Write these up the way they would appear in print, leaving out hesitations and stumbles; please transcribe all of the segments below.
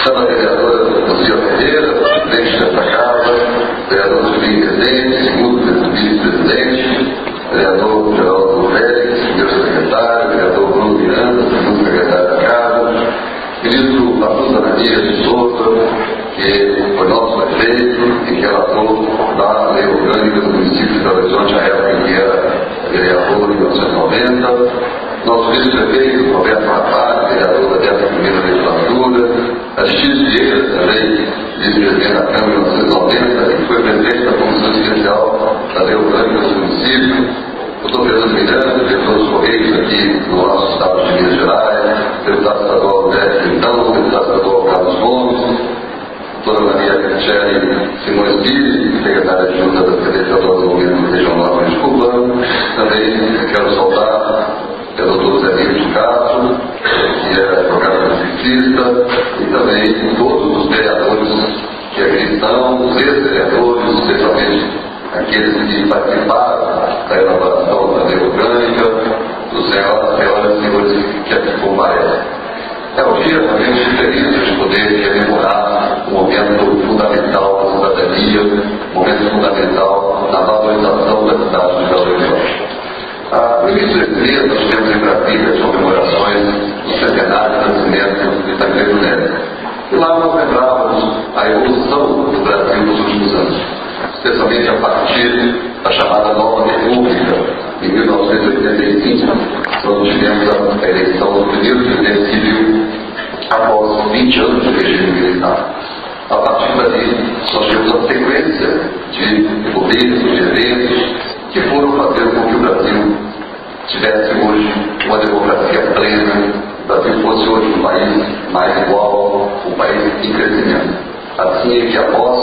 Chama a vereadora Lucia Ferreira, presidente dessa casa, vereador Julinho Rezende, segundo vice-presidente, vereador Geraldo Félix, primeiro secretário, vereador Bruno Miranda, segundo secretário da casa, ministro Matuza Ananias de Souza, que foi nosso prefeito e que relatou da lei orgânica do município de Belo Horizonte, à época em que era vereador em 1990, nosso vice-prefeito Roberto Rapaz, vereador da 11ª legislatura, Aristides Vieira, também vice-presidente da Câmara em 1990, que foi presidente da Comissão Especial da Lei Orgânica do município, o Dr. Fernando Miranda, diretor dos Correios aqui no nosso estado de Minas Gerais, deputado estadual Zé Quintão, deputado estadual Carlos Gomes, doutora Maria Michele Simões Pires, secretária adjunta da Secretaria de Desenvolvimento Regional de Urbano. Também quero saudar o doutor Zé Lívio de Castro, que é advogado publicista, e também todos os vereadores que aqui estão, os ex-vereadores, especialmente aqueles que participaram da elaboração da lei orgânica, dos senhoras e senhores que aqui comparecem. É um dia realmente feliz de poder rememorar um momento fundamental da cidadania, um momento fundamental na valorização da cidade de Belo Horizonte. No início desse mês, nós tivemos em Brasília as comemorações do centenário do nascimento de Tancredo Neves. E lá nós lembrávamos a evolução do Brasil nos últimos anos, especialmente a partir da chamada Nova República, em 1985, quando tivemos a eleição do primeiro presidente civil após 20 anos de regime militar. A partir dali, nós tivemos a sequência de governos, de eventos, que foram fazer com que o Brasil tivesse hoje uma democracia plena, o Brasil fosse hoje um país mais igual, um país em crescimento. Assim é que após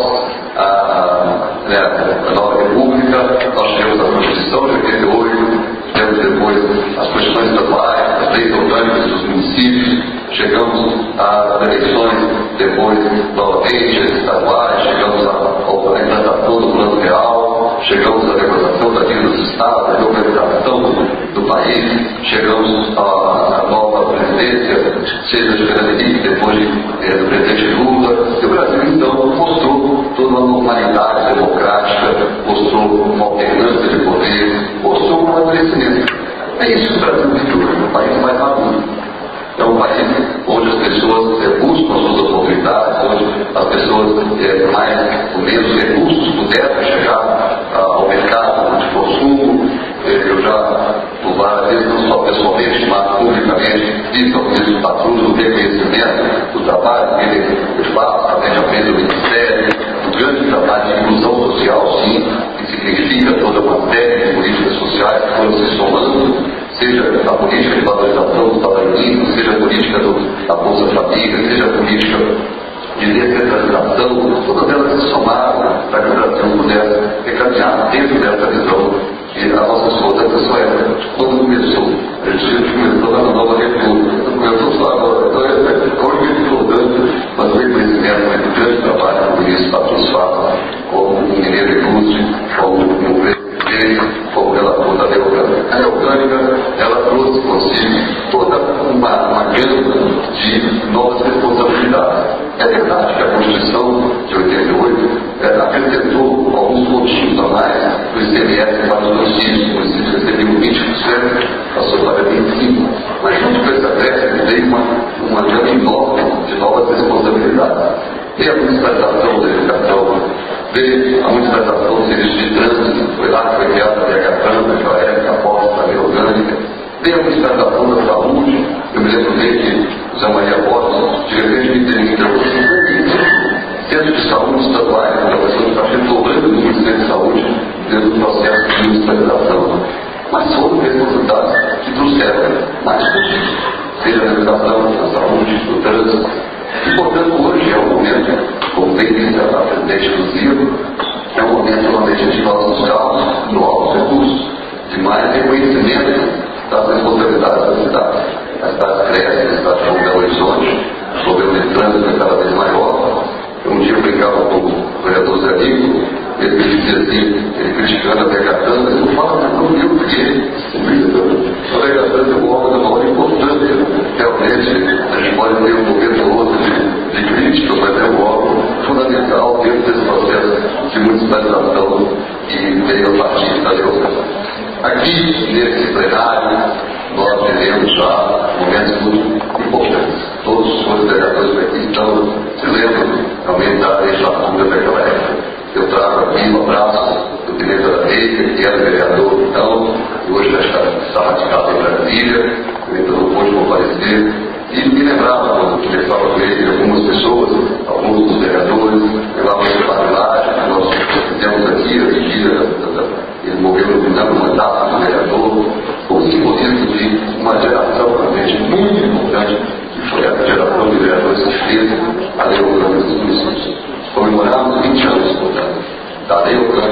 a Nova República, nós tivemos a Constituição de 88, tivemos depois as Constituições estaduais, as leis orgânicas dos municípios, chegamos às eleições depois novamente estaduais, chegamos à implantação do Plano Real, chegamos à negociação da Dívida dos Estados, à organização do país, chegamos à nova presidência, seja de Fernando Henrique, depois do presidente Lula, e o Brasil então mostrou toda uma normalidade democrática, mostrou uma alternância de poder, mostrou um amadurecimento. É isso que o Brasil vive hoje, um país mais maduro. É um país onde as pessoas buscam as suas oportunidades, onde as pessoas com menos recursos puderam chegar ao mercado de consumo. Eu já, por várias vezes, não só pessoalmente, mas publicamente, disse ao ministro Patrulho o reconhecimento do trabalho que ele faz, também já fez o Ministério, do grande trabalho de inclusão social, sim, que significa toda uma série de políticas sociais que foram se somando, seja a política de valorização do salário mínimo, seja a política da Bolsa Família, seja a política de descentralização, todas elas se somaram para que o Brasil pudesse caminhar dentro dessa visão que a nossa mudança só é quando começou. A gente começou na Nova República, não começou só agora. Então é a única dificuldade, mas o reconhecimento do grande trabalho que o ministro Patrus faz, como um mineiro ilustre, como um presidente, como relator da lei orgânica. A lei orgânica, ela trouxe consigo toda uma gama de novas responsabilidades. É verdade que a Constituição de 88 acrescentou alguns pontinhos a mais do ICMS para os municípios. O município recebeu 20%, passou para 25%. Mas junto com esse acréscimo veio uma gama enorme de novas responsabilidades. Veio a municipalização da educação, veio a municipalização do serviço de trânsito, foi lá que foi criada a DHTRAN, naquela época, após a lei orgânica. Veio a municipalização da saúde. Eu me lembro bem que o Zé Maria Borges, de repente, me entregou centros de saúde estaduais, a pessoa está resolvendo no centro de saúde dentro do processo de municipalização. Mas foram responsabilidades que trouxeram mais recursos, seja na educação, na saúde, no trânsito. E, portanto, hoje é o momento, como bem disse a presidente Luzia, é um momento onde a gente vai buscar novos recursos, de mais reconhecimento das responsabilidades da cidade. A cidade cresce, a cidade de Belo Horizonte, o problema de trânsito é cada vez maior. Um dia eu brincava com o vereador Zé Lívio, ele dizia assim, ele criticando a DHTRAN, ele não fala, não viu porque a DHTRAN é um órgão da maior importância. Realmente, a gente pode ter um momento ou outro de crítica, todos os senhores vereadores que aqui estão, se lembram realmente da legislatura daquela época. Eu trago aqui um abraço do Tenente da Veiga, que era vereador então, e hoje já está radicado em Brasília, ele não pôde comparecer. E me lembrava, quando conversava com ele, algumas pessoas, alguns dos vereadores, levavam essa panelagem que nós fizemos aqui, ele morreu no final do mandato do vereador, com o simbolismo de uma geração realmente muito importante, que foi a geração de vereadores que fez a Lei Orgânica dos Municípios. Comemoramos 20 anos, portanto, da Lei Orgânica